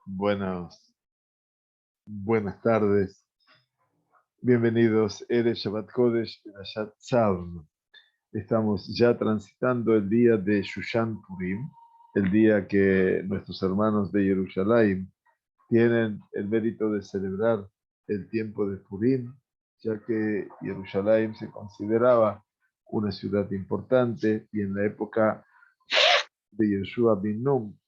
Buenas tardes. Bienvenidos. Erev Shabbat Kodesh Perashat Tzav. Estamos ya transitando el día de Shushan Purim, el día que nuestros hermanos de Jerusalén tienen el mérito de celebrar el tiempo de Purim, ya que Jerusalén se consideraba una ciudad importante y en la época de Yeshua bin Nun,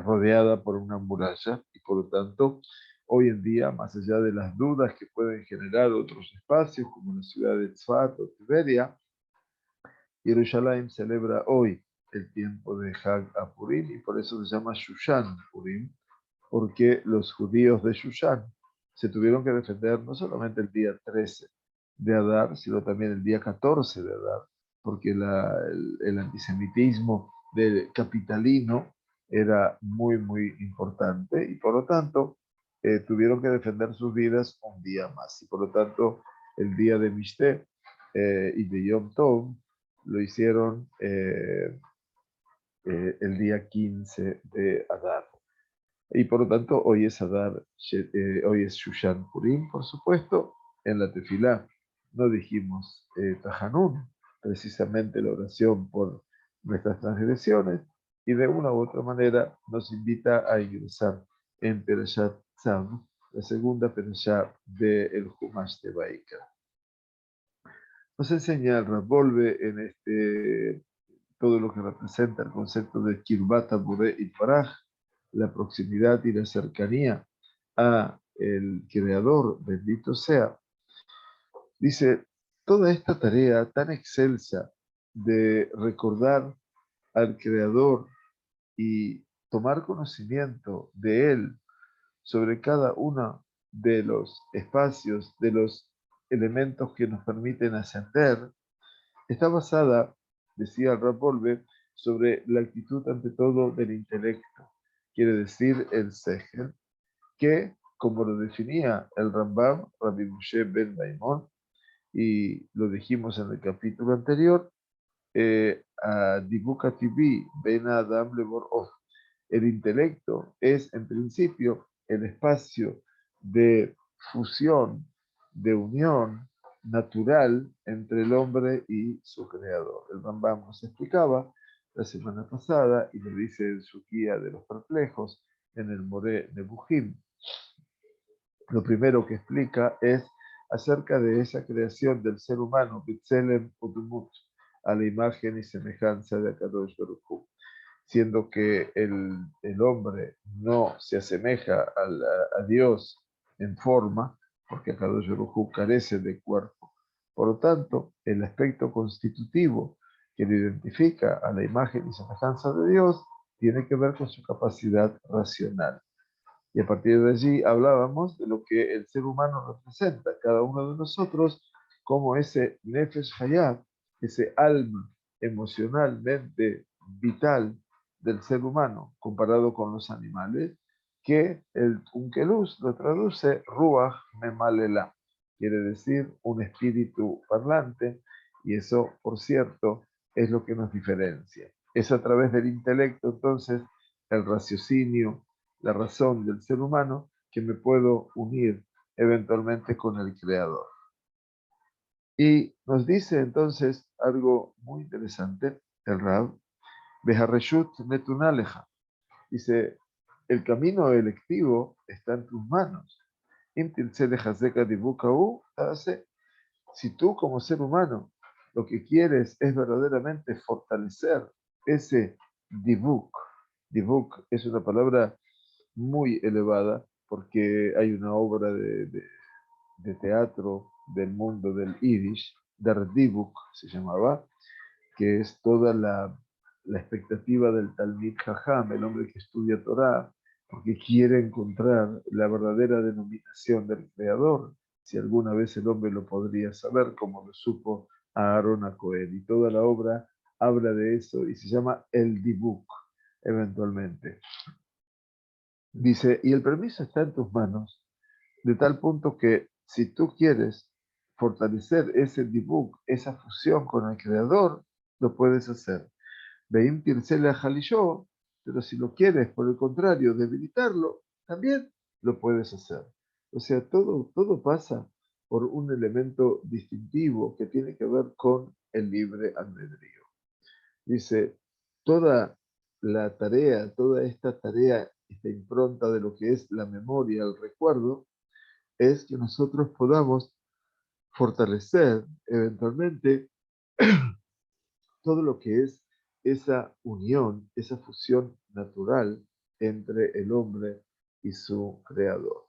rodeada por una muralla y por lo tanto hoy en día, más allá de las dudas que pueden generar otros espacios como la ciudad de Tzfat o Tiberia, Jerusalén celebra hoy el tiempo de Hag Purim y por eso se llama Shushan Purim, porque los judíos de Shushan se tuvieron que defender no solamente el día 13 de Adar, sino también el día 14 de Adar, porque el antisemitismo del capitalino era muy, muy importante y por lo tanto tuvieron que defender sus vidas un día más. Y por lo tanto, el día de Mishte y de Yom Tov lo hicieron el día 15 de Adar. Y por lo tanto, hoy es Adar, hoy es Shushan Purim, por supuesto. En la tefilá no dijimos Tahanun, precisamente la oración por nuestras transgresiones, y de una u otra manera nos invita a ingresar en Perashat Tzav, la segunda Perashá del Humash de Baika. Nos enseña el Rabolve en todo lo que representa el concepto de Kirbat Boré y Faraj, la proximidad y la cercanía a el Creador, bendito sea. Dice, toda esta tarea tan excelsa de recordar al Creador y tomar conocimiento de Él sobre cada uno de los espacios, de los elementos que nos permiten ascender, está basada, decía el Rapolve, sobre la actitud ante todo del intelecto, quiere decir el Sejel, que, como lo definía el Rambam, Rabbi Moshe ben Maimón, y lo dijimos en el capítulo anterior, a Dibuka TV, Ben Adam Leborov. El intelecto es, en principio, el espacio de fusión, de unión natural entre el hombre y su creador. El Rambam nos explicaba la semana pasada, y lo dice en su guía de los perplejos, en el Moré Nebuchim. Lo primero que explica es acerca de esa creación del ser humano, B'Tselem Udumut, a la imagen y semejanza de Akadosh Baruj Hu, siendo que el hombre no se asemeja a Dios en forma, porque Akadosh Baruj Hu carece de cuerpo. Por lo tanto, el aspecto constitutivo que le identifica a la imagen y semejanza de Dios tiene que ver con su capacidad racional. Y a partir de allí hablábamos de lo que el ser humano representa, cada uno de nosotros, como ese Nefesh Hayat, ese alma emocionalmente vital del ser humano comparado con los animales, que el Unkelus lo traduce Ruach Memalela, quiere decir un espíritu parlante, y eso, por cierto, es lo que nos diferencia. Es a través del intelecto, entonces, el raciocinio, la razón del ser humano, que me puedo unir eventualmente con el Creador. Y nos dice entonces algo muy interesante, el Rab, Beharreshut Netunaleja. Dice, el camino electivo está en tus manos. Si tú como ser humano lo que quieres es verdaderamente fortalecer ese dibuk. Dibuk es una palabra muy elevada porque hay una obra de teatro del mundo del Yiddish, Der Dibuk se llamaba, que es toda la expectativa del Talmid Jajam, el hombre que estudia Torah, porque quiere encontrar la verdadera denominación del Creador, si alguna vez el hombre lo podría saber, como lo supo Aarón a Cohen. Y toda la obra habla de eso y se llama El Dibuk, eventualmente. Dice, y el permiso está en tus manos, de tal punto que si tú quieres fortalecer ese dibuk, esa fusión con el Creador, lo puedes hacer. Veim Tircele Jalishó, pero si lo quieres, por el contrario, debilitarlo, también lo puedes hacer. O sea, todo pasa por un elemento distintivo que tiene que ver con el libre albedrío. Dice, toda la tarea, toda esta tarea, esta impronta de lo que es la memoria, el recuerdo, es que nosotros podamos fortalecer eventualmente todo lo que es esa unión, esa fusión natural entre el hombre y su creador.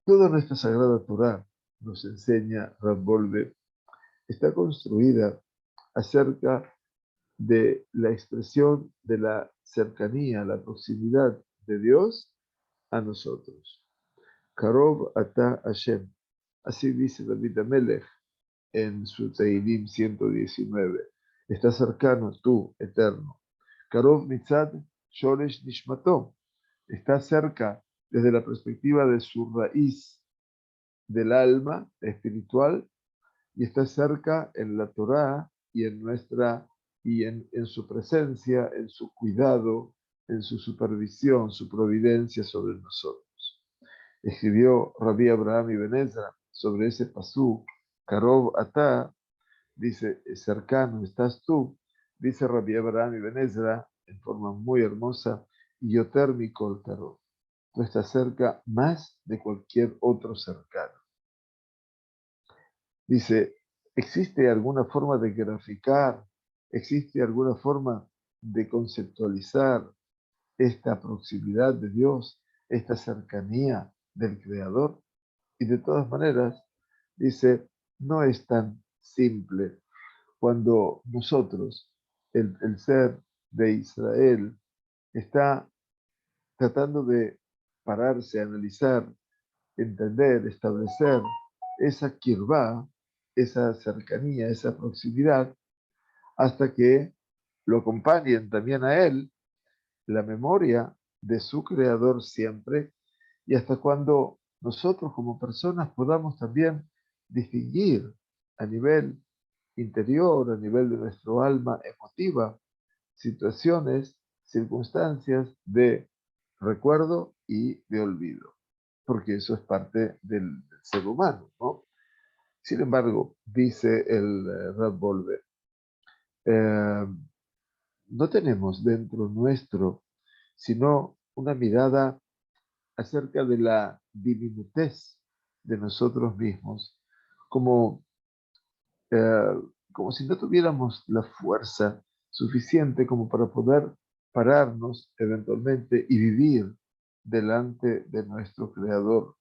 Toda nuestra sagrada Torá, nos enseña Rav Wolbe, está construida acerca de la expresión de la cercanía, la proximidad de Dios a nosotros. Karov ata Hashem. Así dice David Amelech en su Teilim 119. Está cercano tú, eterno. Karov mitzad shoresh nishmato. Está cerca desde la perspectiva de su raíz del alma espiritual y está cerca en la Torá y en su presencia, en su cuidado, en su supervisión, su providencia sobre nosotros. Escribió Rabbi Abraham Ibn Ezra sobre ese pasú, Karov Atá, dice, cercano estás tú, dice Rabbi Abraham Ibn Ezra en forma muy hermosa, Yoter Mikol Karov. Tú estás cerca más de cualquier otro cercano. Dice, ¿existe alguna forma de graficar? ¿Existe alguna forma de conceptualizar esta proximidad de Dios, esta cercanía del Creador? Y de todas maneras, dice, no es tan simple cuando nosotros, el ser de Israel, está tratando de pararse, analizar, entender, establecer esa kirvá, esa cercanía, esa proximidad, hasta que lo acompañen también a él la memoria de su creador siempre, y hasta cuando nosotros como personas podamos también distinguir a nivel interior, a nivel de nuestro alma emotiva, situaciones, circunstancias de recuerdo y de olvido, porque eso es parte del ser humano, ¿no? Sin embargo, dice el Rav Wolbe, eh, no tenemos dentro nuestro sino una mirada acerca de la diminutez de nosotros mismos, como, eh, como si no tuviéramos la fuerza suficiente como para poder pararnos eventualmente y vivir delante de nuestro Creador.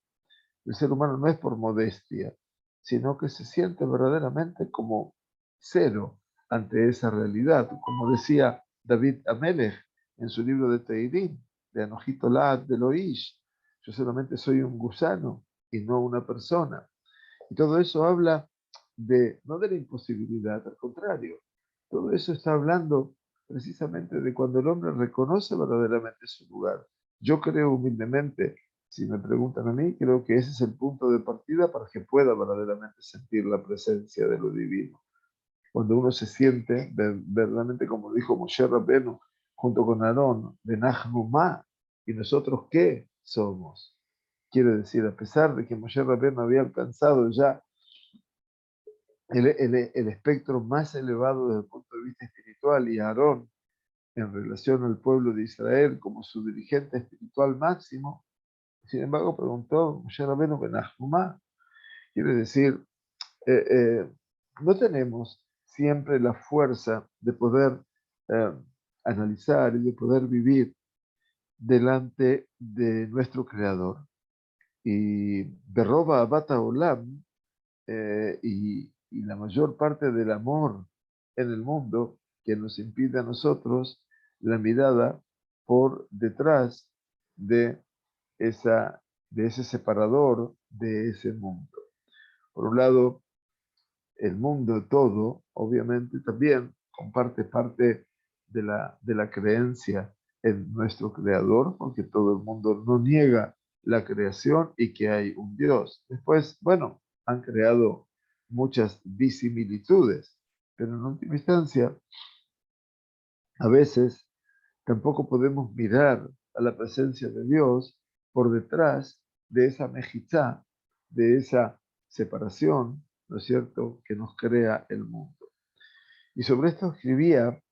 El ser humano no es por modestia, sino que se siente verdaderamente como cero ante esa realidad. Como decía David Amelech en su libro de Teirim, de Anojito Lad de Loish, yo solamente soy un gusano y no una persona. Y todo eso habla no de la imposibilidad, al contrario. Todo eso está hablando precisamente de cuando el hombre reconoce verdaderamente su lugar. Yo creo humildemente, si me preguntan a mí, creo que ese es el punto de partida para que pueda verdaderamente sentir la presencia de lo divino. Cuando uno se siente verdaderamente, como dijo Moshe Rabbeinu, junto con Aarón, de Nahumá, ¿y nosotros qué somos? Quiere decir, a pesar de que Moshe Rabbeinu había alcanzado ya el espectro más elevado desde el punto de vista espiritual y Aarón en relación al pueblo de Israel como su dirigente espiritual máximo, sin embargo preguntó Moshe Rabbeinu ben Ahumá, quiere decir, eh, eh, no tenemos siempre la fuerza de poder eh, analizar y de poder vivir delante de nuestro Creador. Y Berroba Bata Olam, y la mayor parte del amor en el mundo que nos impide a nosotros la mirada por detrás de, esa, de ese separador de ese mundo. Por un lado, el mundo todo, obviamente, también comparte parte de la creencia en nuestro Creador, porque todo el mundo no niega la creación y que hay un Dios. Después, bueno, han creado muchas disimilitudes, pero en última instancia, a veces Tampoco podemos mirar a la presencia de Dios por detrás de esa mejizá, de esa separación, ¿no es cierto?, que nos crea el mundo. Y sobre esto escribía,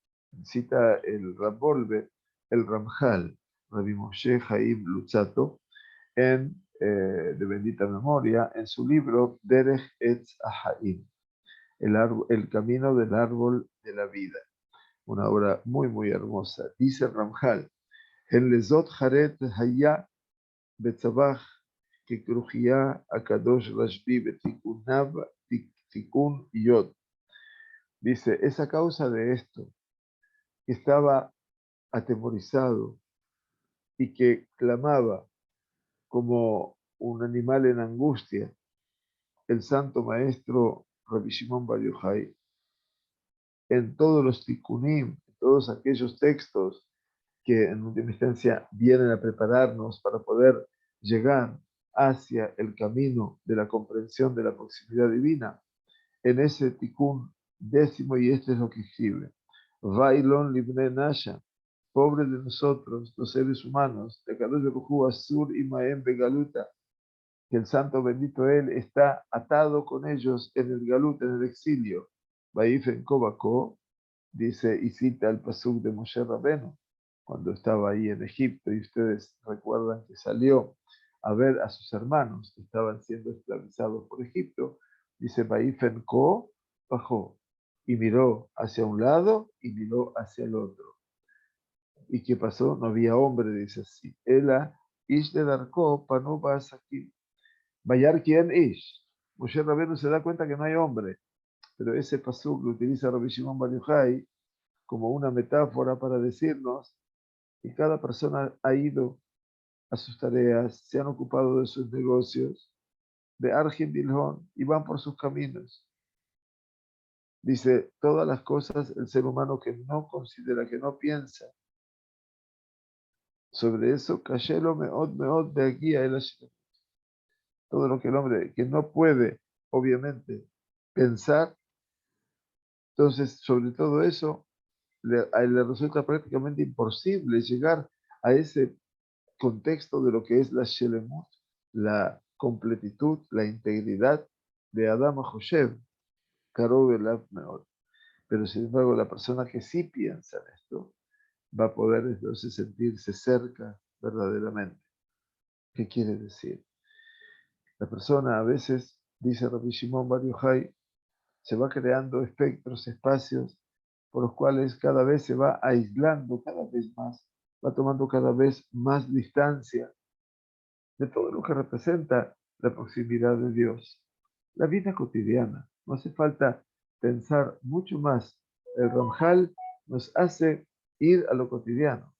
cita el Rabbolbe, el Ramjal, Rabbi Moshe Chaim Luzzatto, de bendita memoria, en su libro Derech Etz Ahaim, el camino del árbol de la vida. Una obra muy, muy hermosa. Dice Ramjal, en Lezot Haret Haya Betzabach, que crujía a Kadosh Rashbi Betikunav Tikun Yod. Dice, es a causa de esto que estaba atemorizado y que clamaba como un animal en angustia el santo maestro Rabbi Shimon Bar Yochai en todos los tikkunim, en todos aquellos textos que en última instancia vienen a prepararnos para poder llegar hacia el camino de la comprensión de la proximidad divina. En ese tikkun décimo, y este es lo que escribe: Vailon libne nasha, pobre de nosotros, los seres humanos, de Kadosh Baruj Hu Asur Imaem Begaluta, que el santo bendito él está atado con ellos en el galut, en el exilio. Vaifen Kobako, dice y cita el pasuk de Moshe Rabenu, cuando estaba ahí en Egipto, y ustedes recuerdan que salió a ver a sus hermanos que estaban siendo esclavizados por Egipto. Dice Vaifen Ko, bajó, y miró hacia un lado y miró hacia el otro. ¿Y qué pasó? No había hombre, dice así. Ela ish de Darko panu aquí. Bayar quien ish. Moshe Rabenu se da cuenta que no hay hombre, pero ese pasuk lo utiliza Rabbi Shimon Bar Yochai como una metáfora para decirnos que cada persona ha ido a sus tareas, se han ocupado de sus negocios, de Arjim Bilhon, y van por sus caminos. Dice, todas las cosas el ser humano que no considera, que no piensa sobre eso, Kashelo meod de aquí a el Hashem. Todo lo que el hombre que no puede, obviamente, pensar, entonces sobre todo eso le resulta prácticamente imposible llegar a ese contexto de lo que es la Shelemut, la completitud, la integridad de Adam Hoshev, Karov Elav Meod. Pero sin embargo, la persona que sí piensa en esto va a poder entonces sentirse cerca verdaderamente. ¿Qué quiere decir? La persona a veces, dice Rabbi Shimon Bar Yochai, se va creando espectros, espacios, por los cuales cada vez se va aislando cada vez más, va tomando cada vez más distancia de todo lo que representa la proximidad de Dios. La vida cotidiana, no hace falta pensar mucho más. El Ramjal nos hace ir a lo cotidiano,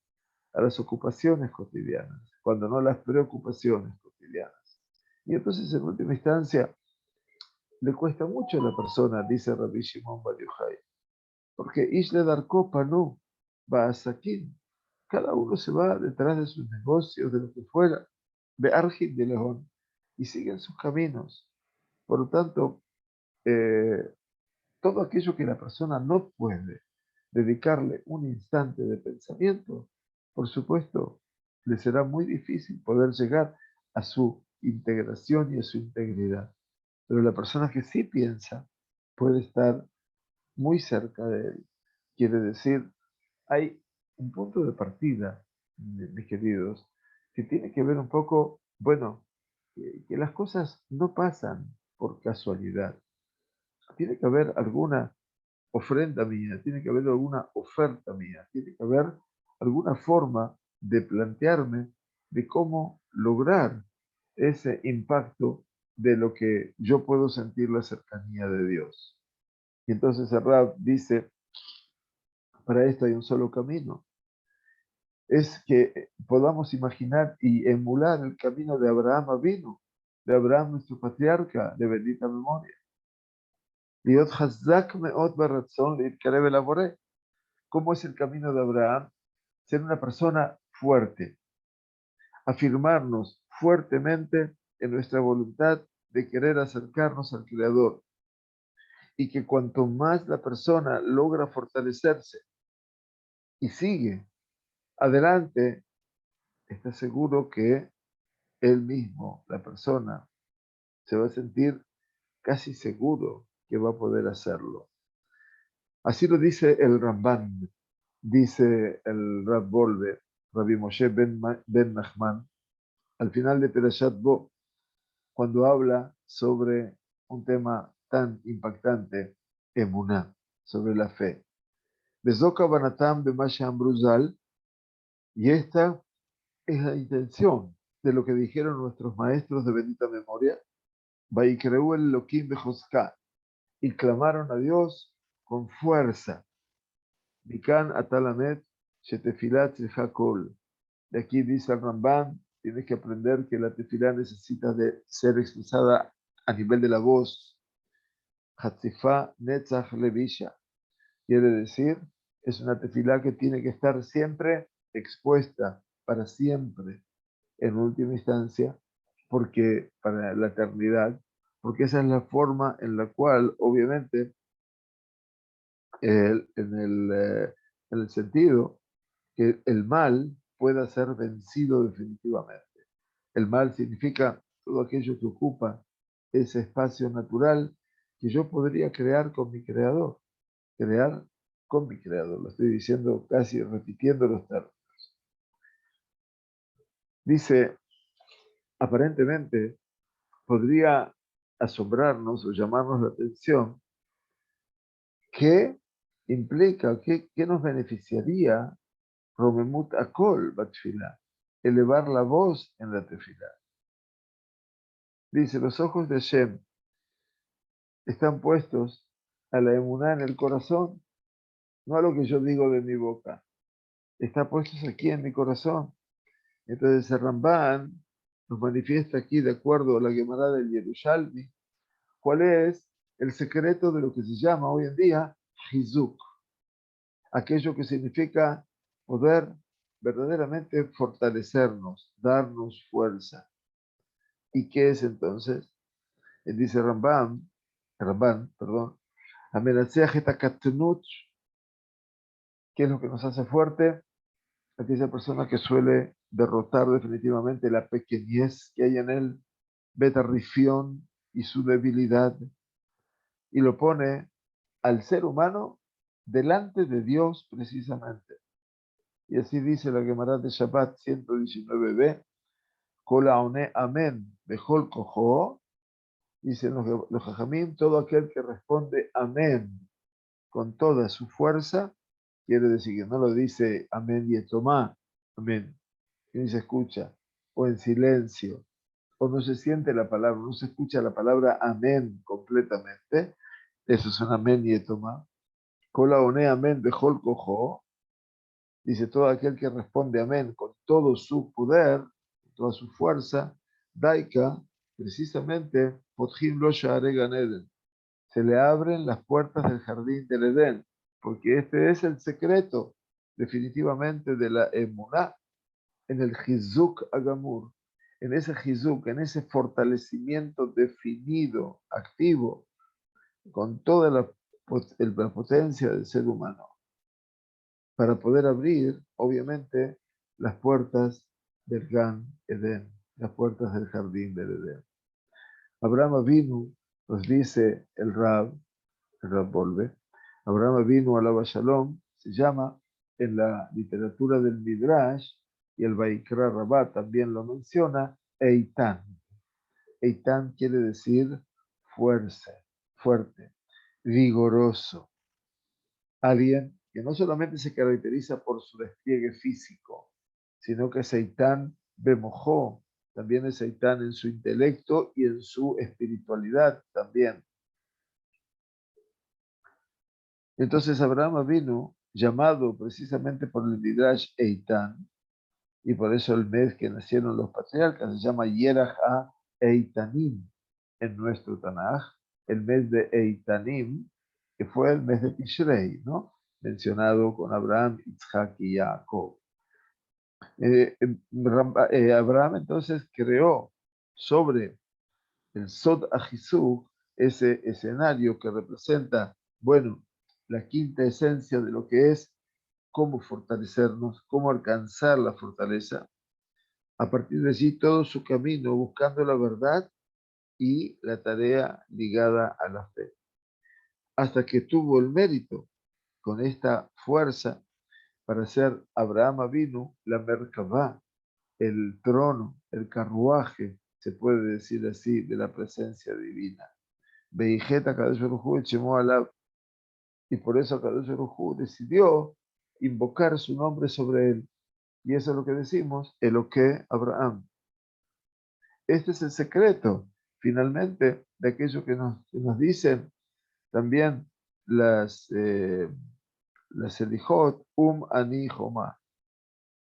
a las ocupaciones cotidianas, cuando no las preocupaciones cotidianas. Y entonces, en última instancia, le cuesta mucho a la persona, dice Rabbi Shimon Bar Yochai, porque Isle Darko Panu va a Saquín. Cada uno se va detrás de sus negocios, de lo que fuera, de Arjin de León, y siguen sus caminos. Por lo tanto, eh, todo aquello que la persona no puede dedicarle un instante de pensamiento, por supuesto, le será muy difícil poder llegar a su integración y a su integridad. Pero la persona que sí piensa puede estar muy cerca de él. Quiere decir, hay un punto de partida, mis queridos, que tiene que ver un poco, bueno, que las cosas no pasan por casualidad. Tiene que haber alguna ofrenda mía, tiene que haber alguna oferta mía, tiene que haber alguna forma de plantearme de cómo lograr ese impacto de lo que yo puedo sentir la cercanía de Dios. Y entonces el Rab dice, para esto hay un solo camino, es que podamos imaginar y emular el camino de Abraham Avinu, de Abraham nuestro patriarca, de bendita memoria. Liot Hazak Meot Baratzon Leitkarev el Aboré. ¿Cómo es el camino de Abraham? Ser una persona fuerte, afirmarnos fuertemente en nuestra voluntad de querer acercarnos al Creador. Y que cuanto más la persona logra fortalecerse y sigue adelante está seguro que él mismo, la persona, se va a sentir casi seguro que va a poder hacerlo. Así lo dice el Ramban, dice el Rab Volve, Rabbi Moshe ben Nachman, al final de Perashat Bo, cuando habla sobre un tema tan impactante, emuná, sobre la fe. Bezoka Banatam Bemasham Bruzal, y esta es la intención de lo que dijeron nuestros maestros de bendita memoria, Vaikreu el Elohim Bejoská, y clamaron a Dios con fuerza. Mikan Atalamet Shetefilat Hakol. De aquí dice el Ramban, tienes que aprender que la tefilá necesita de ser expresada a nivel de la voz. Hatzifa Netzach Levisha. Quiere decir, es una tefilá que tiene que estar siempre expuesta, para siempre, en última instancia, porque para la eternidad, porque esa es la forma en la cual, obviamente, en el sentido que el mal pueda ser vencido definitivamente. El mal significa todo aquello que ocupa ese espacio natural que yo podría crear con mi creador. Crear con mi creador. Lo estoy diciendo casi repitiendo los términos. Dice, aparentemente podría asombrarnos o llamarnos la atención qué implica, qué nos beneficiaría Romemut Akol Batfilá, elevar la voz en la tefilá. Dice, los ojos de Hashem están puestos a la emuná en el corazón, no a lo que yo digo de mi boca. Está puestos aquí en mi corazón. Entonces el Ramban nos manifiesta aquí, de acuerdo a la Gemara del Yerushalmi, cuál es el secreto de lo que se llama hoy en día Hizuk, aquello que significa poder verdaderamente fortalecernos, darnos fuerza. ¿Y qué es entonces? Él dice Ramban, perdón, Amenatzeach et hakatnut, ¿qué es lo que nos hace fuerte? Aquella persona que suele derrotar definitivamente la pequeñez que hay en él, beta rifión y su debilidad, y lo pone al ser humano delante de Dios precisamente. Y así dice la Gemara de Shabbat 119b, Kol haone amén bechol kojo, dicen los Jajamim, todo aquel que responde amén con toda su fuerza, quiere decir que no lo dice amén y tomá, amén, que ni se escucha, o en silencio, o no se siente la palabra, no se escucha la palabra amén completamente, eso es un amén y tomá. Kola one amén bechol kojo, dice todo aquel que responde amén con todo su poder, toda su fuerza, daika, precisamente, potjim lo sha'arei Gan Eden, se le abren las puertas del jardín del Edén, porque este es el secreto definitivamente de la emuná, en el Hizuk Agamur, en ese Hizuk, en ese fortalecimiento definido, activo, con toda la potencia del ser humano, para poder abrir, obviamente, las puertas del Gan Edén, las puertas del jardín del Edén. Abraham vino, nos dice el Rab Volve, Abraham vino a Shalom, se llama en la literatura del Midrash, y el Vaikra Rabbah también lo menciona, Eitan. Eitan quiere decir fuerza, fuerte, vigoroso. Alguien que no solamente se caracteriza por su despliegue físico, sino que Seitán bemojó, también es Seitán en su intelecto y en su espiritualidad también. Entonces Abraham vino llamado precisamente por el Midrash Eitan, y por eso el mes que nacieron los patriarcas se llama Yerach a Eitanim en nuestro Tanaj, el mes de Eitanim, que fue el mes de Tishrei, ¿no? Mencionado con Abraham, Isaac y Jacob. Abraham entonces creó sobre el Sod Ajizuk ese escenario que representa, bueno, la quinta esencia de lo que es cómo fortalecernos, cómo alcanzar la fortaleza. A partir de allí, todo su camino buscando la verdad y la tarea ligada a la fe. Hasta que tuvo el mérito con esta fuerza para ser Abraham Avinu, la Merkabah, el trono, el carruaje, se puede decir así, de la presencia divina. Beijeta Kadosh Baruj Hu llamó Alab, y por eso Kadosh Baruj Hu decidió invocar su nombre sobre él. Y eso es lo que decimos, Eloque Abraham. Este es el secreto, finalmente, de aquello que nos dicen también las Elijot, Ani Jomá.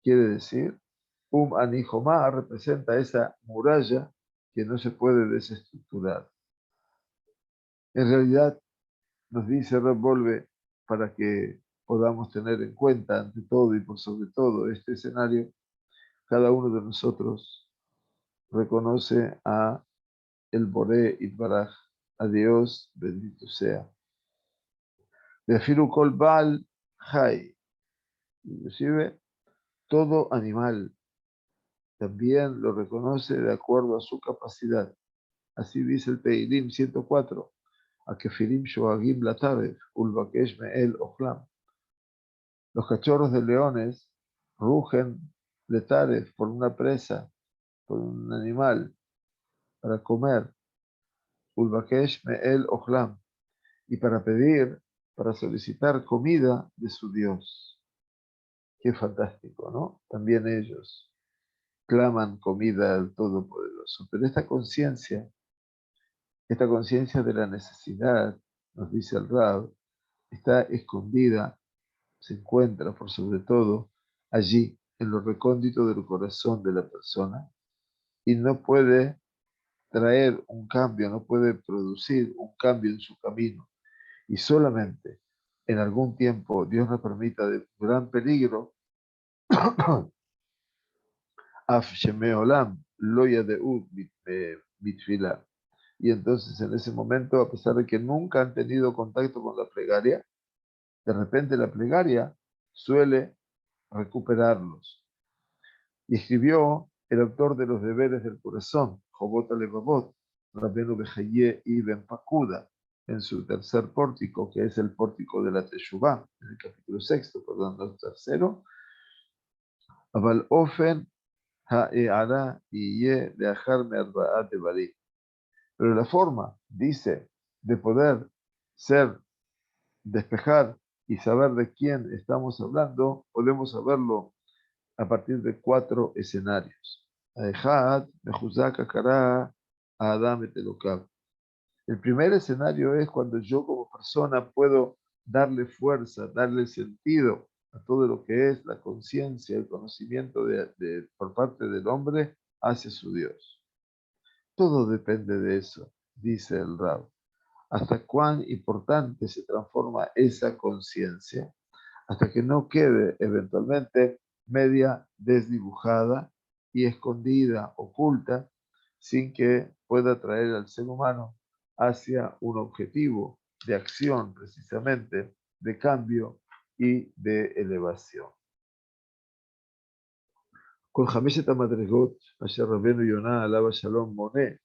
Quiere decir, Ani Jomá representa esa muralla que no se puede desestructurar. En realidad, nos dice Revolve, para que podamos tener en cuenta ante todo y por sobre todo este escenario, cada uno de nosotros reconoce a el Boré Itbaraj, a Dios bendito sea. Befiru Kol Baal Hay, inclusive todo animal también lo reconoce de acuerdo a su capacidad. Así dice el Teilim 104, a Kefirim Shoagim Latarev, Ulbakesh Me'el Ochlam. Los cachorros de leones rugen Letarev por una presa, por un animal, para comer, Ulbakesh Me'el Ochlam, y para pedir, para solicitar comida de su Dios. Qué fantástico, ¿no? También ellos claman comida al Todopoderoso. Pero esta conciencia de la necesidad, nos dice el Rab, está escondida, se encuentra por sobre todo allí, en lo recóndito del corazón de la persona, y no puede traer un cambio, no puede producir un cambio en su camino. Y solamente en algún tiempo Dios nos permita de gran peligro, Af Shemeolam, Loya de Ud, Mitfilah. Y entonces en ese momento, a pesar de que nunca han tenido contacto con la plegaria, de repente la plegaria suele recuperarlos. Y escribió el autor de los deberes del corazón, Jobot Alevavot, Rabbeinu Bejaye Ibn Pakuda, en su tercer pórtico, que es el pórtico de la Teshuvah, en el capítulo sexto, perdón, el tercero, Aval Ofen Ha'e'ara Iye Leachar Me'arba'at Devarim. Pero la forma, dice, de poder ser, despejar y saber de quién estamos hablando, podemos saberlo a partir de 4 escenarios. Ahad, Mejuzak, Akara, Adam, Etelokab. El primer escenario es cuando yo como persona puedo darle fuerza, darle sentido a todo lo que es la conciencia, el conocimiento por parte del hombre hacia su Dios. Todo depende de eso, dice el Rab. Hasta cuán importante se transforma esa conciencia, hasta que no quede eventualmente media desdibujada y escondida, oculta, sin que pueda traer al ser humano hacia un objetivo de acción, precisamente, de cambio y de elevación. Con Hameshet Madregot, Asher Rabbeinu Yonah, Alaba Shalom Moné,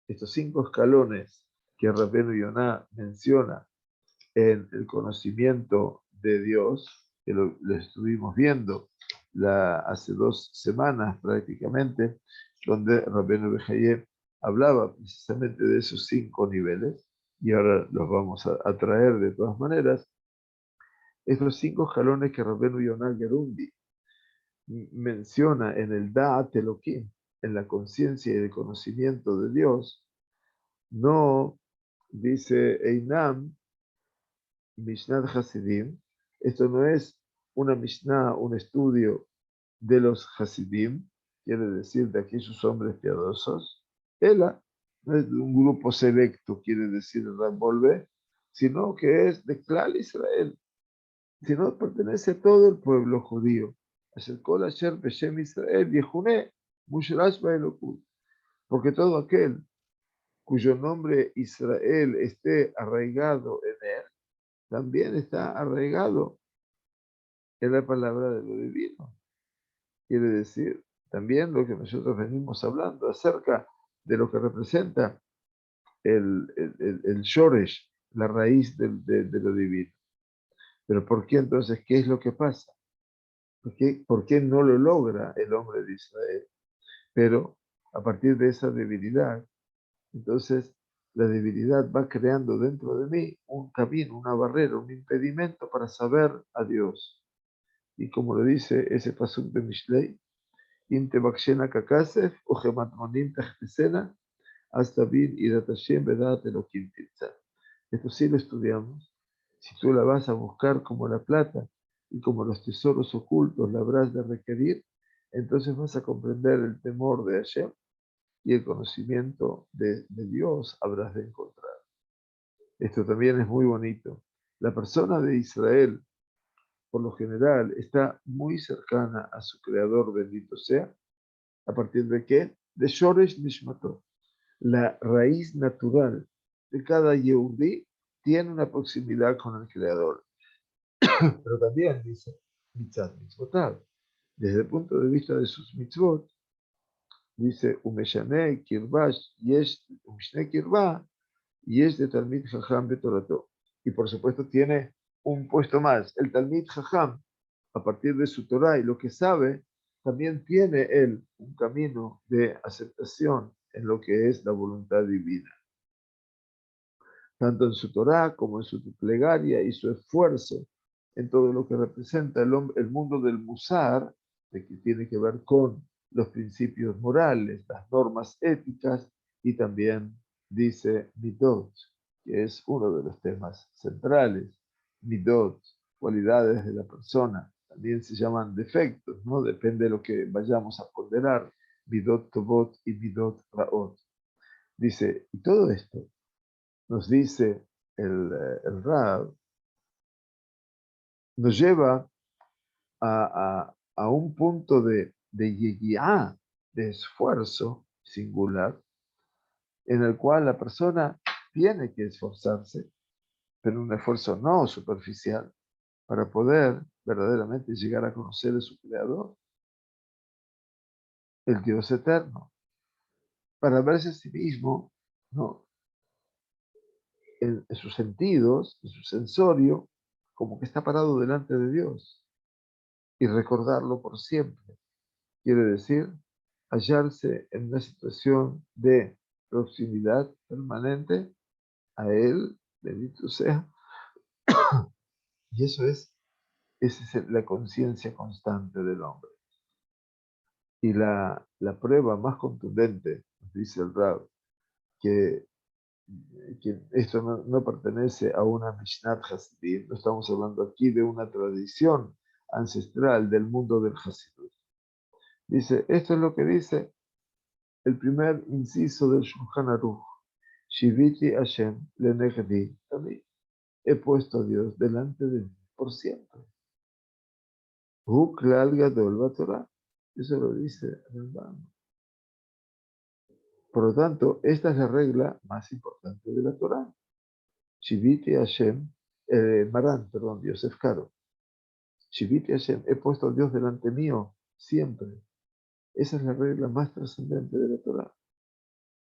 estos 5 escalones que Rabbeinu Yonah menciona en el conocimiento de Dios, que lo estuvimos viendo hace 2 semanas prácticamente, donde Rabbeinu Bejaye hablaba precisamente de esos 5 niveles, y ahora los vamos a traer de todas maneras. Estos 5 escalones que Rabbeinu Yonah Gerundi menciona en el Da'at Elohim, en la conciencia y el conocimiento de Dios, no dice Einam Mishnat Hasidim. Esto no es una Mishnah, un estudio de los Hasidim, quiere decir de aquellos hombres piadosos. Ella no es de un grupo selecto, quiere decir Rambolve, sino que es de Klal Israel, sino pertenece a todo el pueblo judío. Asher Kol Asher Beshem Israel Yehune Mushrash Ba'elokut. Porque todo aquel cuyo nombre Israel esté arraigado en él, también está arraigado es la palabra de lo divino. Quiere decir también lo que nosotros venimos hablando acerca de lo que representa el shoresh, la raíz de lo divino. Pero ¿por qué entonces? ¿Qué es lo que pasa? Por qué no lo logra el hombre de Israel? Pero a partir de esa debilidad, entonces la debilidad va creando dentro de mí un camino, una barrera, un impedimento para saber a Dios. Y como lo dice ese pasuk de Mishlei, "Im tebakshena kakasef, o gematmonim tachtesena, hasta bin irat Hashem vedat elokim tirtzah". Esto sí lo estudiamos. Si tú la vas a buscar como la plata y como los tesoros ocultos la habrás de requerir, entonces vas a comprender el temor de Hashem y el conocimiento de Dios habrás de encontrar. Esto también es muy bonito. La persona de Israel, por lo general, está muy cercana a su Creador, bendito sea. ¿A partir de qué? De Shoresh Nishmato. La raíz natural de cada Yehudí tiene una proximidad con el Creador. Pero también dice, mitzvot mitzvotav. Desde el punto de vista de sus mitzvot, dice, umeshane kirvash yesh umeshne kirva yesh de Talmid Jajam betorato. Y por supuesto tiene un puesto más. El Talmid Jajam, a partir de su Torah y lo que sabe, también tiene él un camino de aceptación en lo que es la voluntad divina. Tanto en su Torah como en su plegaria y su esfuerzo en todo lo que representa el mundo del Musar, de que tiene que ver con los principios morales, las normas éticas y también dice Midot, que es uno de los temas centrales. Midot, cualidades de la persona, también se llaman defectos, ¿no? Depende de lo que vayamos a ponderar. Midot Tovot y Midot Raot. Dice, y todo esto nos dice el Rab, nos lleva a un punto de yeguiá, de esfuerzo singular, en el cual la persona tiene que esforzarse, pero un esfuerzo no superficial, para poder verdaderamente llegar a conocer a su Creador, el Dios eterno, para verse a sí mismo, ¿no? En sus sentidos, en su sensorio, como que está parado delante de Dios y recordarlo por siempre. Quiere decir, hallarse en una situación de proximidad permanente a Él, bendito sea, y esa es la conciencia constante del hombre. Y la prueba más contundente, nos dice el Rab, que, que esto no pertenece a una Mishnat Hasidim, no estamos hablando aquí de una tradición ancestral del mundo del Hasidut. Dice, esto es lo que dice el primer inciso del Shulchan Aruch. Shiviti Hashem lenegdi tamid. He puesto a Dios delante de mí por siempre. Hu klal gadol b'Torah. Eso lo dice Rambam. Por lo tanto, esta es la regla más importante de la Torah. Shiviti Hashem, Maran, perdón, Yosef Karo. Shiviti Hashem, he puesto a Dios delante mío siempre. Esa es la regla más trascendente de la Torah.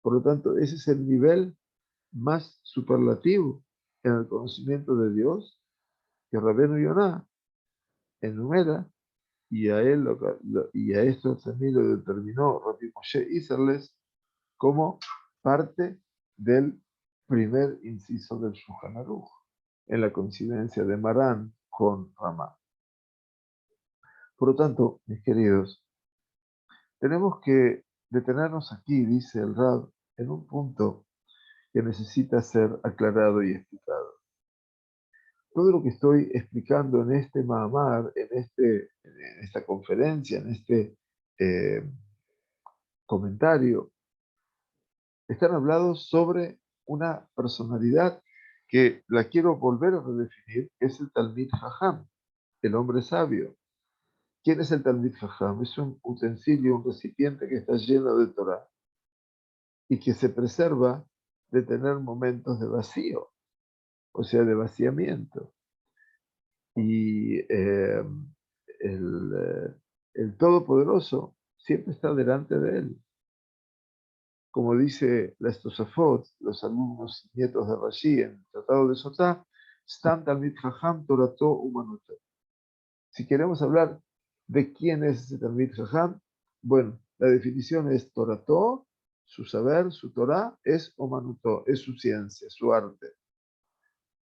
Por lo tanto, ese es el nivel más superlativo en el conocimiento de Dios que Rabenu Yonah enumera, y a esto también lo determinó Rabbi Moshe Isserles como parte del primer inciso del Shulchan Aruch, en la coincidencia de Marán con Ramá. Por lo tanto, mis queridos, tenemos que detenernos aquí, dice el Rab, en un punto que necesita ser aclarado y explicado. Todo lo que estoy explicando en este Mahamar, en esta conferencia, en este eh, comentario, están hablados sobre una personalidad que la quiero volver a redefinir, que es el Talmid Jajam, el hombre sabio. ¿Quién es el Talmid Jajam? Es un utensilio, un recipiente que está lleno de Torah y que se preserva de tener momentos de vacío, o sea, de vaciamiento. Y el Todopoderoso siempre está delante de él. Como dice la Tosafot, los alumnos y nietos de Rashi en el Tratado de Sotá, Stam Talmid Jajam Torato Umanuto. Si queremos hablar de quién es ese Talmid Jajam, bueno, la definición es Torato, su saber, su Torah, es Umanuto, es su ciencia, su arte.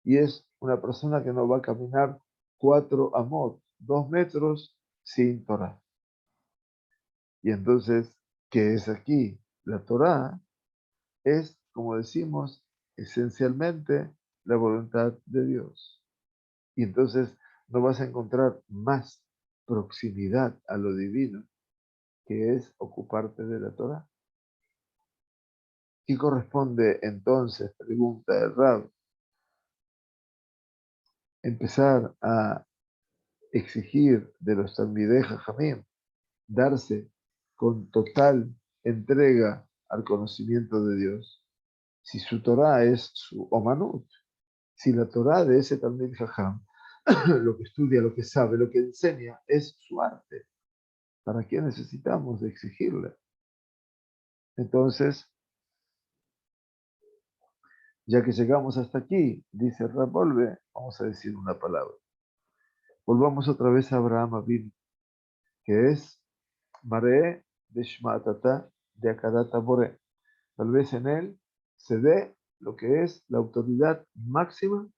Y es una persona que no va a caminar 4 amot, 2 metros, sin Torah. Y entonces, ¿qué es aquí? La Torah es, como decimos, esencialmente la voluntad de Dios. Y entonces no vas a encontrar más proximidad a lo divino, que es ocuparte de la Torah. ¿Qué corresponde entonces, pregunta el Rab, empezar a exigir de los Talmidei Jajamim darse con total entrega al conocimiento de Dios? Si su Torah es su Omanut, si la Torah de ese Talmid Jajam, lo que estudia, lo que sabe, lo que enseña, es su arte, ¿para qué necesitamos de exigirle? Entonces, ya que llegamos hasta aquí, dice Rab, vamos a decir una palabra. Volvamos otra vez a Abraham Avinu, que es Mare de Shmatata de Akadata Bore. Tal vez en él se dé lo que es la autoridad máxima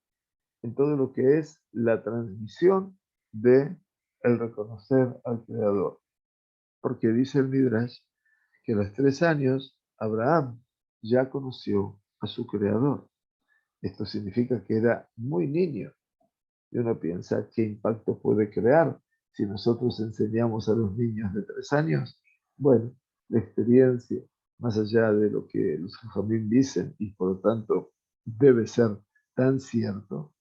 en todo lo que es la transmisión de el reconocer al Creador. Porque dice el Midrash que a los 3 años Abraham ya conoció a su Creador. Esto significa que era muy niño. Y uno piensa qué impacto puede crear si nosotros enseñamos a los niños de 3 años. Bueno, la experiencia, más allá de lo que los jajamim dicen, y por lo tanto debe ser tan cierto,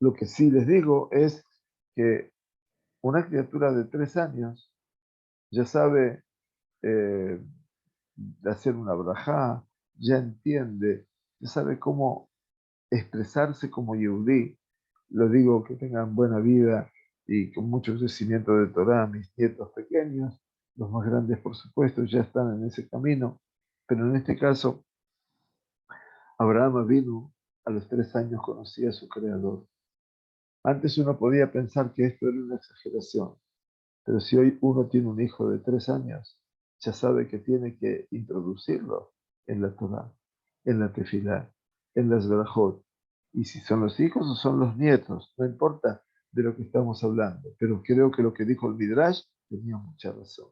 lo que sí les digo es que una criatura de 3 años ya sabe eh, hacer una brajá, ya entiende, ya sabe cómo expresarse como yehudí. Lo digo que tengan buena vida y con mucho crecimiento de Torah, mis nietos pequeños, los más grandes por supuesto, ya están en ese camino, pero en este caso, Abraham vino a los 3 años, conocía a su Creador. Antes uno podía pensar que esto era una exageración, pero si hoy uno tiene un hijo de 3 años, ya sabe que tiene que introducirlo en la Torah, en la Tefilá, en las Berajot. Y si son los hijos o son los nietos, no importa de lo que estamos hablando. Pero creo que lo que dijo el Midrash tenía mucha razón.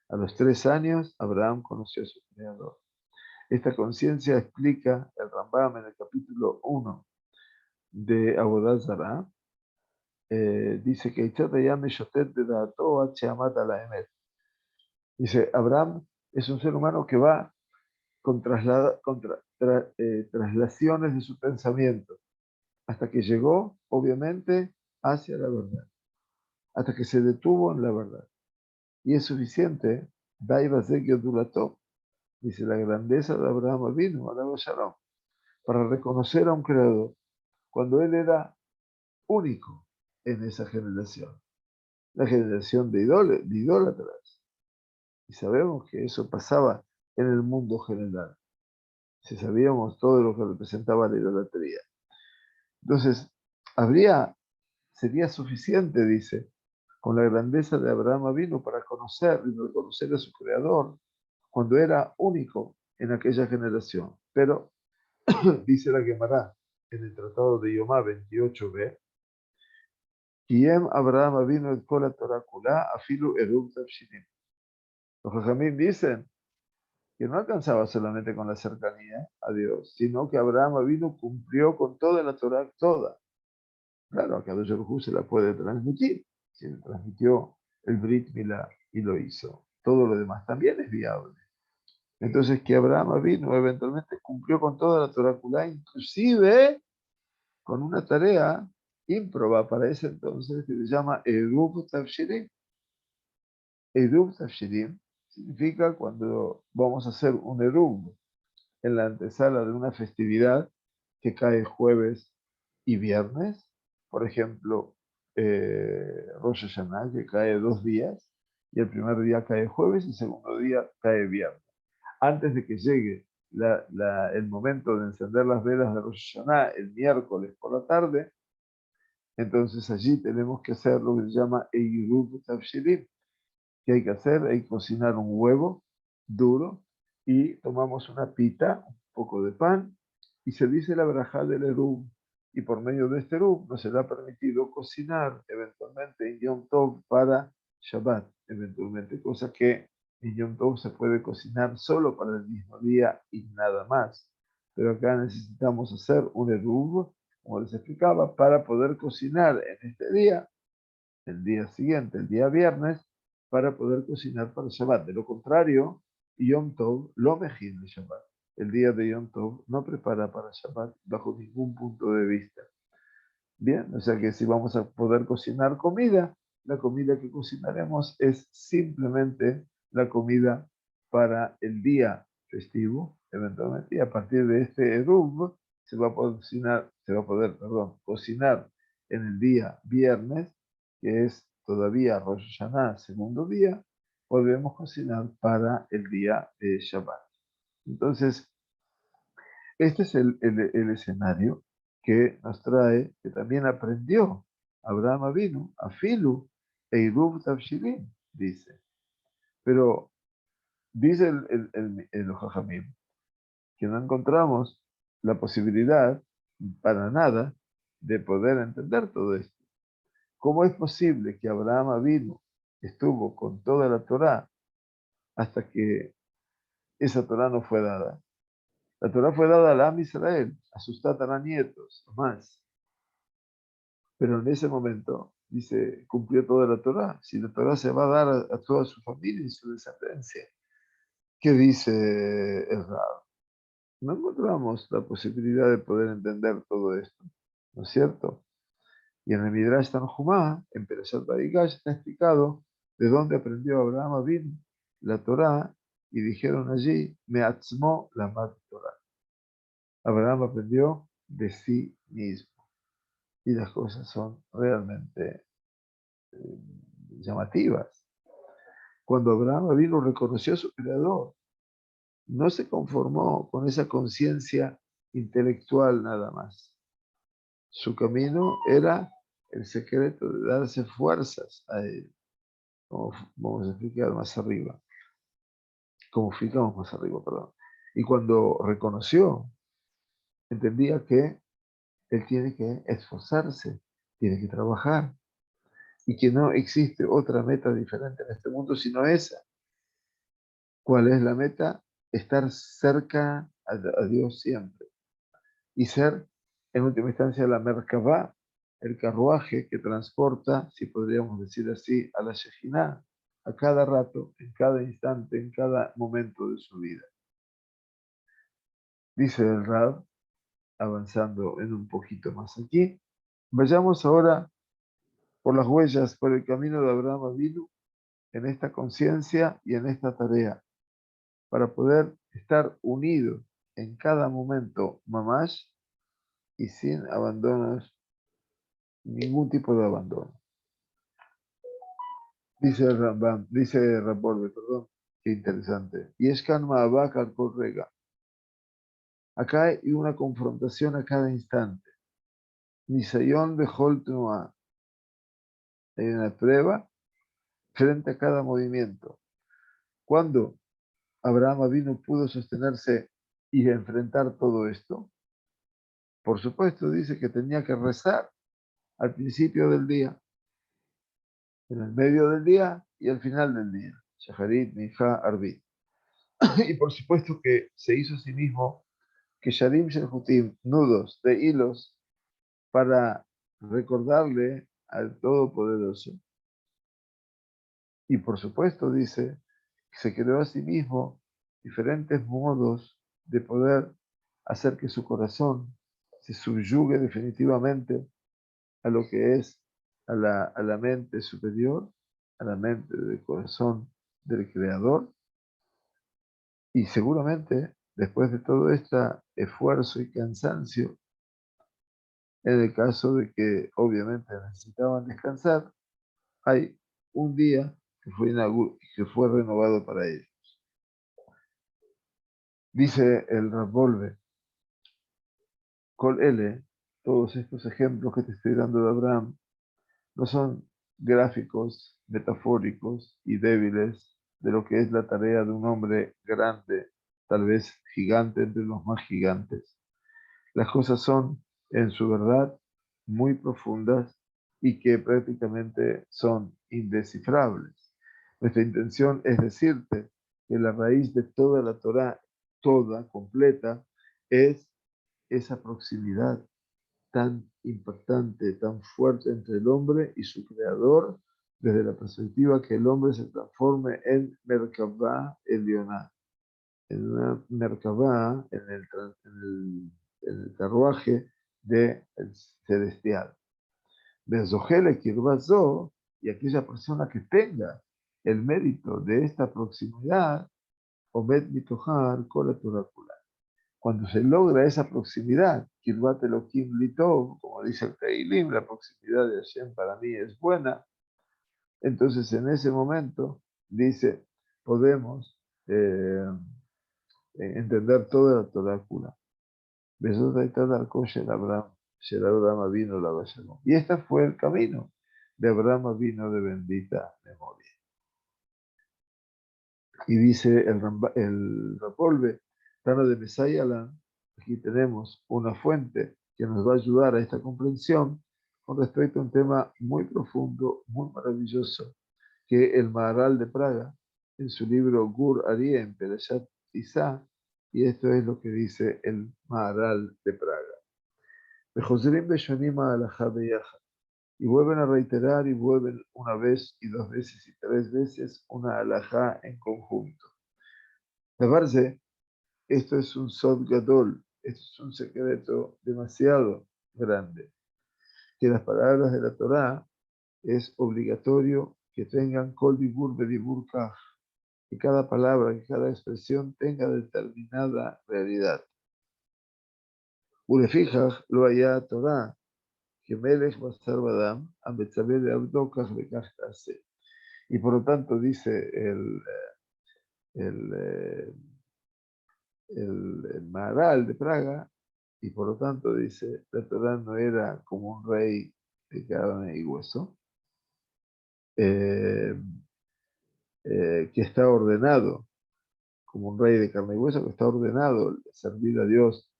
A los 3 años, Abraham conoció a su Creador. Esta conciencia explica el Rambam en el capítulo 1 de Avodat Zarah. Dice que dice, Abraham es un ser humano que va con traslaciones de su pensamiento, hasta que llegó, obviamente, hacia la verdad, hasta que se detuvo en la verdad. Y es suficiente, dice la grandeza de Abraham vino para reconocer a un creador, cuando él era único en esa generación, la generación de idólatras. Y sabemos que eso pasaba en el mundo general. Si sabíamos todo lo que representaba la idolatría. Entonces, sería suficiente, dice, con la grandeza de Abraham vino para conocer y reconocer a su Creador cuando era único en aquella generación. Pero, dice la Gemara en el Tratado de Yomá 28b, Kiem Abraham vino el Kola Torah Kulá, afilu Eruv Tavshinim. Los Jajamim dicen que no alcanzaba solamente con la cercanía a Dios, sino que Abraham vino cumplió con toda la Torah, toda. Claro, a Kadosh Baruj Hu se la puede transmitir. Si le transmitió el Brit Milá y lo hizo. Todo lo demás también es viable. Entonces, que Abraham vino, eventualmente cumplió con toda la Torah Kulá, inclusive con una tarea ímproba para ese entonces que se llama Eruv Tavshirim. Eruv Tavshirim significa cuando vamos a hacer un Eruv en la antesala de una festividad que cae jueves y viernes, por ejemplo, Rosh Hashanah, que cae 2 días, y el primer día cae jueves y el segundo día cae viernes. Antes de que llegue el momento de encender las velas de Rosh Hashanah el miércoles por la tarde, entonces allí tenemos que hacer lo que se llama Eirub Tavshilim. ¿Qué hay que hacer? Hay que cocinar un huevo duro y tomamos una pita, un poco de pan, y se dice la verajá del Erub. Y por medio de este Erub nos será permitido cocinar eventualmente en Yom Tov para Shabbat, eventualmente, cosa que en Yom Tov se puede cocinar solo para el mismo día y nada más. Pero acá necesitamos hacer un Erub, como les explicaba, para poder cocinar en este día, el día siguiente, el día viernes, para poder cocinar para Shabbat. De lo contrario, Yom Tov lo mejin de Shabbat. El día de Yom Tov no prepara para Shabbat bajo ningún punto de vista. Bien, o sea que si vamos a poder cocinar comida, la comida que cocinaremos es simplemente la comida para el día festivo, eventualmente, y a partir de este Eruv se va a poder, cocinar en el día viernes, que es todavía Rosh Hashanah, segundo día, podemos cocinar para el día de Shabbat. Entonces, este es el escenario que nos trae, que también aprendió Abraham Avinu, Afilu, Eirub Tavshilim, dice. Pero dice el Jajamim que no encontramos la posibilidad para nada de poder entender todo esto. ¿Cómo es posible que Abraham Avinu estuvo con toda la Torá hasta que esa Torá no fue dada? La Torá fue dada al Am Israel, a sus tataranietos, más. Pero en ese momento, dice, cumplió toda la Torá. Si la Torá se va a dar a toda su familia y su descendencia, ¿qué dice el Rab? No encontramos la posibilidad de poder entender todo esto, ¿no es cierto? Y en el Midrash Tanjumá, en Perashat Vayikra, está explicado de dónde aprendió Abraham Avinu la Torá, y dijeron allí, Meatzmo la Torah. Abraham aprendió de sí mismo. Y las cosas son realmente llamativas. Cuando Abraham vino, reconoció a su creador, no se conformó con esa conciencia intelectual nada más. Su camino era el secreto de darse fuerzas a él, como vamos a explicar más arriba, como explicamos más arriba, perdón. Y cuando reconoció, entendía que él tiene que esforzarse, tiene que trabajar, y que no existe otra meta diferente en este mundo sino esa. ¿Cuál es la meta? Estar cerca a Dios siempre y ser, en última instancia, la Merkabah, el carruaje que transporta, si podríamos decir así, a la Shejinah a cada rato, en cada instante, en cada momento de su vida. Dice el Rab, avanzando en un poquito más aquí, vayamos ahora por las huellas, por el camino de Abraham Avinu, en esta conciencia y en esta tarea, para poder estar unidos en cada momento, mamash, y sin abandonos, ningún tipo de abandono. Dice el Rambam, dice Raporde, perdón, qué interesante. Y es Ma'abak al Korrega. Acá hay una confrontación a cada instante. Nisayon Bejol Tnuah. Hay una prueba frente a cada movimiento. Cuando Abraham Avinu pudo sostenerse y enfrentar todo esto, por supuesto, dice que tenía que rezar al principio del día, en el medio del día y al final del día. Shaharit, Minja, Arbit. Y por supuesto que se hizo a sí mismo que Sharim Shelhutim, nudos de hilos, para recordarle al Todopoderoso. Y por supuesto, dice, que se creó a sí mismo diferentes modos de poder hacer que su corazón se subyugue definitivamente a lo que es a la mente superior, a la mente del corazón del Creador. Y seguramente, después de todo este esfuerzo y cansancio, En el caso de que obviamente necesitaban descansar, hay un día que fue renovado para ellos. Dice el Ravolve, Col L, todos estos ejemplos que te estoy dando de Abraham, no son gráficos, metafóricos y débiles de lo que es la tarea de un hombre grande, tal vez gigante entre los más gigantes. Las cosas son, en su verdad, muy profundas y que prácticamente son indescifrables. Nuestra intención es decirte que la raíz de toda la Torá, toda, completa, es esa proximidad tan impactante, tan fuerte entre el hombre y su creador, desde la perspectiva que el hombre se transforme en Merkabah Elioná, en una Merkabah, en el carruaje del celestial. Bezohele Kirbazo, y aquella persona que tenga el mérito de esta proximidad, Omed Mitohar, Kola Torah. Cuando se logra esa proximidad, Kirbat Elohim Litov, como dice el Teilim, la proximidad de Hashem para mí es buena, entonces en ese momento, dice, podemos entender toda la Torah Kula. Abraham vino la Bashalom. Y este fue el camino de Abraham vino de bendita memoria. Y dice el Rapolve, Tana de Mesayalan, aquí tenemos una fuente que nos va a ayudar a esta comprensión con respecto a un tema muy profundo, muy maravilloso, que el Maharal de Praga, en su libro Gur Arie en Perashat Isá, y esto es lo que dice el Maharal de Praga. Y vuelven a reiterar y vuelven una vez y dos veces y tres veces una alajá en conjunto. Me parece, esto es un sod gadol, esto es un secreto demasiado grande, que las palabras de la Torá es obligatorio que tengan kol dibur bedibur kaj, que cada palabra, que cada expresión tenga determinada realidad. Urefijaj lo haya Torá, que melech basar badam, ambetzabel de abdo kaj bekaj tase. Y por lo tanto dice el, el Maharal de Praga, y por lo tanto dice, la Torá no era como un rey de carne y hueso, eh, que está ordenado, como un rey de carne y hueso, que está ordenado servir a Dios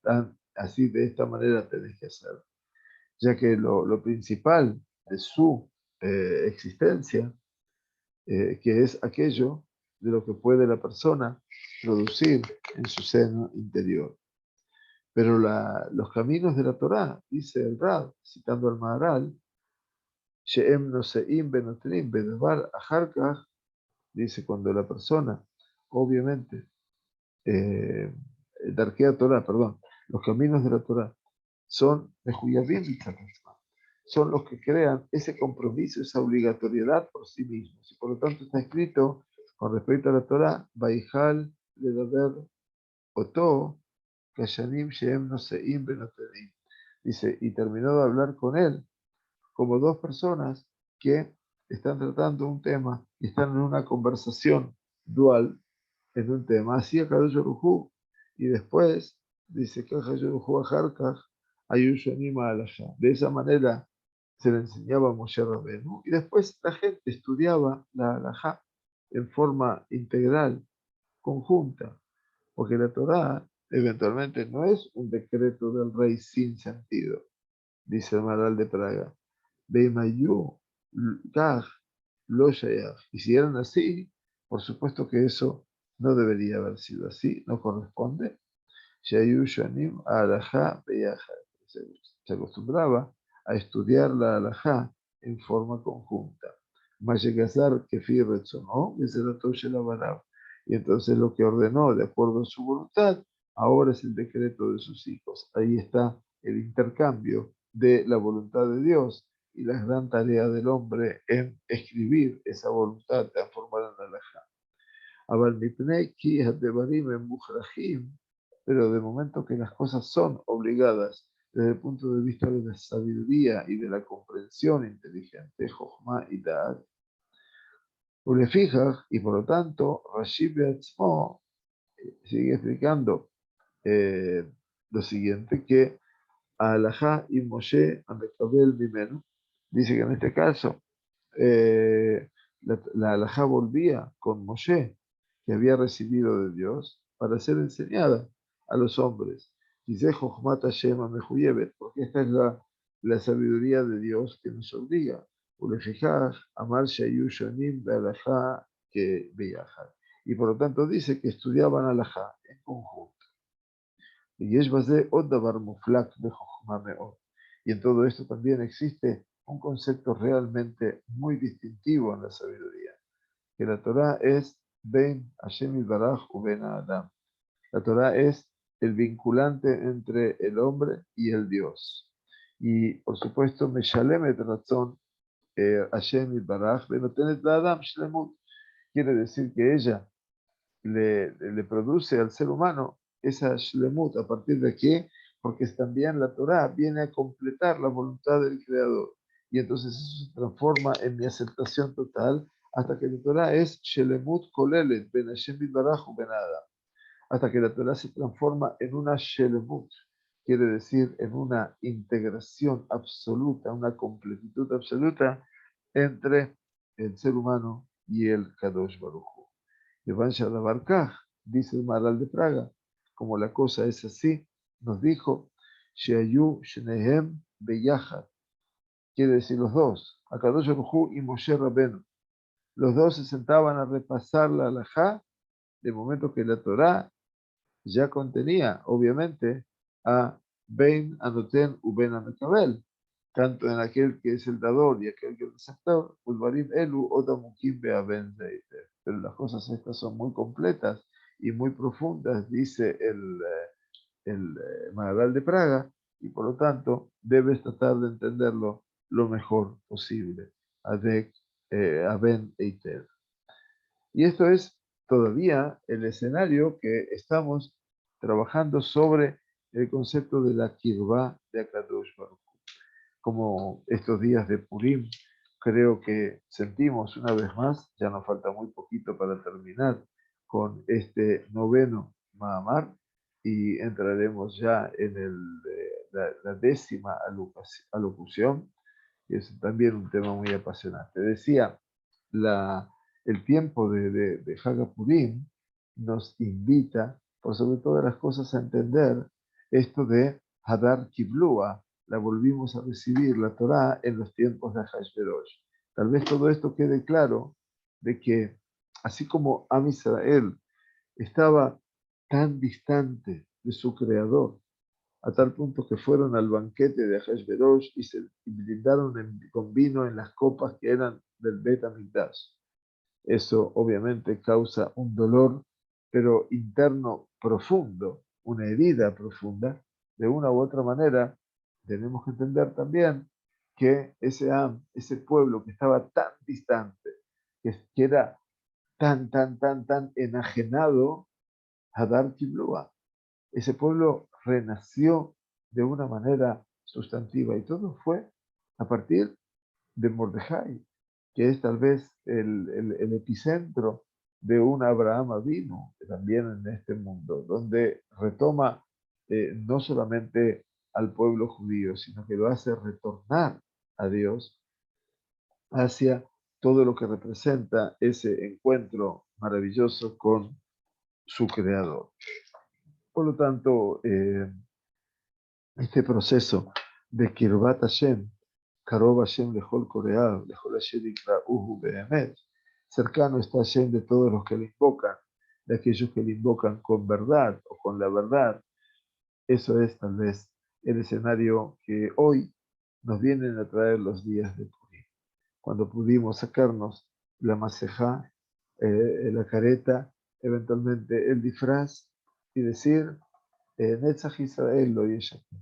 así, de esta manera tenés que hacer, ya que lo principal de su existencia, que es aquello de lo que puede la persona producir en su seno interior. Pero los caminos de la Torá, dice el Rab, citando al Maharal, She'em noseim benotrim bedavar aharkach, dice cuando la persona, obviamente, Darkea Torah, perdón, los caminos de la Torá son mejuyavim b'tzadasma, son los que crean ese compromiso, esa obligatoriedad por sí mismos. Y por lo tanto está escrito con respecto a la Torá, Baijal ledaber oto kashanim she'em noseim benotrim. Dice, y terminó de hablar con él como dos personas que están tratando un tema y están en una conversación dual en un tema. Así a Kadosh Baruj, y después dice que Kadosh Baruj Ajarkaj Ayush Anima Alajá. De esa manera se le enseñaba a Moshe Rabbeinu y después la gente estudiaba la Alajá en forma integral, conjunta, porque la Torá eventualmente no es un decreto del rey sin sentido, dice el Maral de Praga. Beimayu, Gaj, Lo Shayach. Y si eran así, por supuesto que eso no debería haber sido así, no corresponde. Shayu Shanim Alajá Beyaja. Se acostumbraba a estudiar la Alajá en forma conjunta. Mayekazar Kefir Retzonó, y entonces lo que ordenó de acuerdo a su voluntad, ahora es el decreto de sus hijos. Ahí está el intercambio de la voluntad de Dios y la gran tarea del hombre en escribir esa voluntad, transformar en alajá. Pero de momento que las cosas son obligadas desde el punto de vista de la sabiduría y de la comprensión inteligente, Jochma y Da'at. Y por lo tanto, Rashi Beatzmo sigue explicando lo siguiente, que Alajá y Moshe Amekabel Mimenu, dice que en este caso la alajá volvía con Moshe, que había recibido de Dios, para ser enseñada a los hombres. Dice Jochmat Hashem Amehuyebet, porque esta es la sabiduría de Dios que nos obliga. Ulefijaj, Amar Shayu Shonim Bealajá que Beyajad. Y por lo tanto dice que estudiaban alajá en conjunto. Y es base Odavar Muflak de Jochma Meot. Y en todo esto también existe un concepto realmente muy distintivo en la sabiduría, que la Torah es Ben Hashem Baraj u Ben Adam. La Torah es el vinculante entre el hombre y el Dios. Y por supuesto, Meshalemet Ratzon Hashem Baraj Benotenet Adam Shlemut. Quiere decir que ella le produce al ser humano esa shlemut. ¿A partir de qué? Porque también la Torah viene a completar la voluntad del Creador. Y entonces eso se transforma en mi aceptación total hasta que la Torah es shlemut kolelet ben Hashem baraj ben Adam. Hasta que la Torah se transforma en una shlemut, quiere decir en una integración absoluta, una completitud absoluta entre el ser humano y el Kadosh Baruj Hu. Levancha la Barcaj, dice el Maral de Praga, como la cosa es así, nos dijo, Sheayu Shnehem Beyahad, quiere decir los dos, Akadosh Baruj Hu y Moshe Rabenu. Los dos se sentaban a repasar la halajá, de momento que la Torá ya contenía, obviamente, a Ben Anoten u Ben Amekabel, tanto en aquel que es el dador y aquel que es el receptor, Ulvarim Elu Otamukim Beaben Zeiter. Pero las cosas estas son muy completas y muy profundas, dice el Maharal de Praga, y por lo tanto debes tratar de entenderlo lo mejor posible. Adek Aben Eiter. Y esto es todavía el escenario que estamos trabajando sobre el concepto de la Kirvá de Akadosh Baruj Hu. Como estos días de Purim, creo que sentimos una vez más, ya nos falta muy poquito para terminar con este noveno Mahamar y entraremos ya en la décima alocución, y es también un tema muy apasionante. Decía, el tiempo de Haga Purim nos invita, por sobre todas las cosas, a entender esto de Hadar Kiblua, la volvimos a recibir, la Torá, en los tiempos de Hashverosh. Tal vez todo esto quede claro de que, así como Am Israel estaba tan distante de su creador, a tal punto que fueron al banquete de Hashverosh y se brindaron con vino en las copas que eran del Bet HaMikdash. Eso obviamente causa un dolor, pero interno profundo, una herida profunda. De una u otra manera, tenemos que entender también que ese pueblo que estaba tan distante, que era tan enajenado, Hadar Kiblua, ese pueblo renació de una manera sustantiva y todo fue a partir de Mordejai, que es tal vez el epicentro de un Abraham Avinu también en este mundo, donde retoma no solamente al pueblo judío, sino que lo hace retornar a Dios hacia todo lo que representa ese encuentro maravilloso con su creador. Por lo tanto, este proceso de Kirvat Hashem, Karov Hashem Lejol Koreah, Lejol Hashem Ikra'uhu Behemet, cercano está Hashem de todos los que le invocan, de aquellos que le invocan con verdad o con la verdad. Eso es tal vez el escenario que hoy nos vienen a traer los días de Purim, cuando pudimos sacarnos la masejá, la careta, eventualmente el disfraz y decir, Netzach Israel lo yeshakim.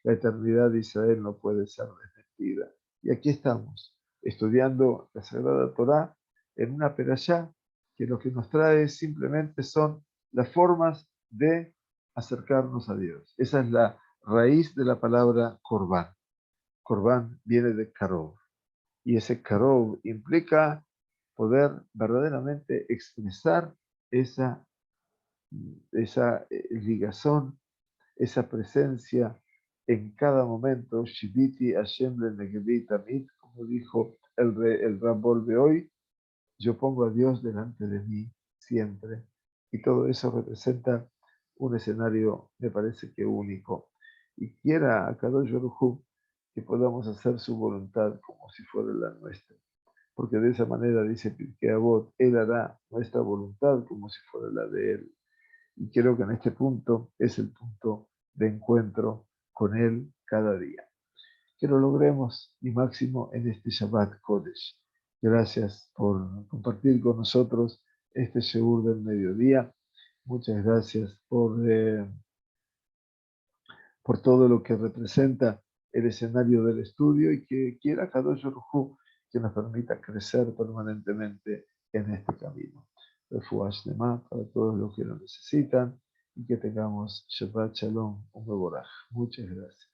La eternidad de Israel no puede ser desmentida. Y aquí estamos, estudiando la Sagrada Torá en una perashá que lo que nos trae simplemente son las formas de acercarnos a Dios. Esa es la raíz de la palabra Corbán. Corbán viene de Karov, y ese Karov implica poder verdaderamente expresar esa, esa ligazón, esa presencia en cada momento. Shiviti Hashem le tamid, como dijo el Rambol de hoy, yo pongo a Dios delante de mí siempre. Y todo eso representa un escenario, me parece que único. Y quiera a Kadosh Baruj Hu que podamos hacer su voluntad como si fuera la nuestra. Porque de esa manera, dice Pirkei Avot, Él hará nuestra voluntad como si fuera la de Él. Y creo que en este punto es el punto de encuentro con Él cada día. Que lo logremos y máximo en este Shabbat Kodesh. Gracias por compartir con nosotros este Sheur del mediodía. Muchas gracias por todo lo que representa el escenario del estudio y que quiera Kadosh Baruj Hu que nos permita crecer permanentemente en este camino. Refuah Shlema para todos los que lo necesitan y que tengamos Shabbat Shalom, un Mevorach. Muchas gracias.